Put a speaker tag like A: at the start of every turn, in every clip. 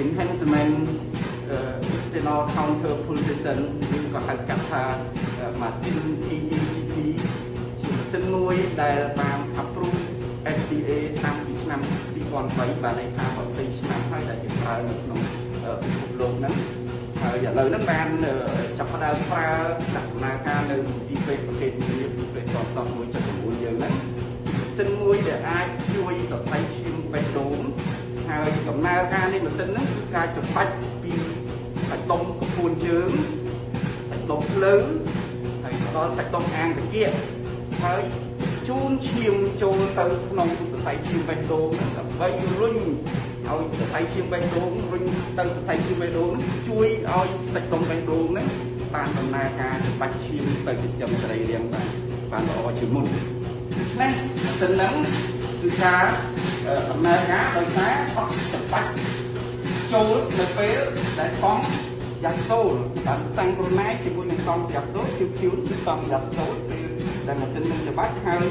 A: enhancement external counter pulsation ឬក៏ហៅកាត់ថាម៉ាស៊ីន TECP ជាម៉ាស៊ីនមួយដែលបាន approve FDA តាំងពីឆ្នាំ2003បានន័យថា20ឆ្នាំហើយដែលគេប្រើនៅក្នុងពិភពលោកហ្នឹងហើយឥឡូវហ្នឹងបានចាប់ផ្ដើមប្រើដំណើរការនៅទីពេទ្យប្រភេទនេះទីពេទ្យតត1.9យើងហ្នឹងម៉ាស៊ីនមួយដែលអាចជួយសរសៃឈាមបេះដូងហើយដំណើរការនេះម៉ាស៊ីនហ្នឹងគឺការចម្បាច់ពីសាច់ដុំកពួនជើងសាច់ដុំភ្លើងហើយដល់សាច់ដុំអាងតាគៀកហើយជូនឈាមចូលទៅក្នុងសរសៃឈាមបេះដូងដើម្បីរុញឲ្យសរសៃឈាមបេះដូងរុញទៅសរសៃឈាមបេះដូងជួយឲ្យសាច់ដុំបេះដូងហ្នឹងបានដំណើរការចម្បាច់ឈាមទៅចិញ្ចឹមសរីរាង្គបានល្អជាងមុនដូច្នេះម៉ាស៊ីនហ្នឹងគឺការដំណើរការដោយសារអត់ចម្បាច់ចូលនៅពេលដែលកង់យ៉ាស្តូលបានសាំងប្រណែកជាមួយនឹងកង់យ៉ាស្តូលគឺគឺកង់យ៉ាស្តូលពេលដែលម៉ាស៊ីននឹងច្បាច់ហើយ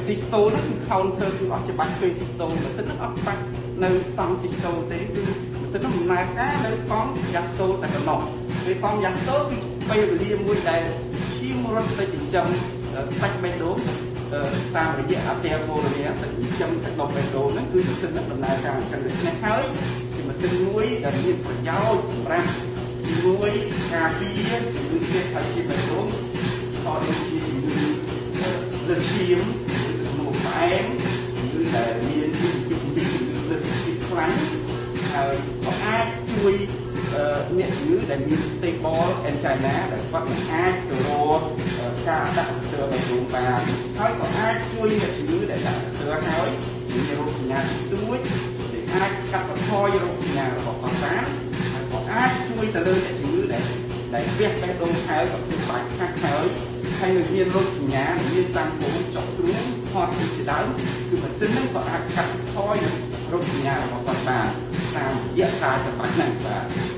A: ស៊ីស្តូលហ្នឹងគឺ counter គឺអត់ច្បាច់ពេលស៊ីស្តូលម៉ាស៊ីនហ្នឹងអត់ច្បាច់នៅកង់ស៊ីស្តូលទេគឺម៉ាស៊ីនហ្នឹងដំណើរការនៅកង់យ៉ាស្តូលតែប៉ុណ្ណោះពេលកង់យ៉ាស្តូលគឺពេលវេលាមួយដែលឈាមរត់ទៅចិញ្ចឹមសាច់បេះដូងតាមរយៈអត្តពលរាទៅចិញ្ចឹមសាច់ដុំបេះដូងហ្នឹងគឺម៉ាស៊ីនហ្នឹងដំណើរការអញ្ចឹងដូច្នេះហើយជាម៉ាស៊ីនមួយដែលមានប្រយោជន៍សម្រាប់មួយការពារជំងឺស្ទះសាច់ឈាមបេះដូងក៏ដូចជាជំងឺលើសឈាមជំងឺផ្អែមជំងឺដែលមានជំងឺលើសឈាមខ្លាំងហើយក៏អាចជួយអ្នកជំងឺដែលមាន stable angina ដែលគាត់មិនអាចទៅរកការដាក់ឧស្សាហ៍បេះដូងបានហើយក៏អាចជួយអ្នកជំងឺដែលដាក់ឧស្សាហ៍ហើយមានរោគសញ្ញាទួចដែលអាចកាត់បន្ថយរោគសញ្ញារបស់គាត់បានហើយក៏អាចជួយទៅលើអ្នកជំងឺដែលវះបេះដូងហើយក៏គឺបាច់ខាត់ហើយនៅមានរោគសញ្ញាមានតាមពងចុកទ្រូងផាត់ជាដើមគឺម៉ាស៊ីនហ្នឹងក៏អាចកាត់បន្ថយរោគសញ្ញារបស់គាត់បានតាមរយៈការចម្បាច់ហ្នឹងបាទ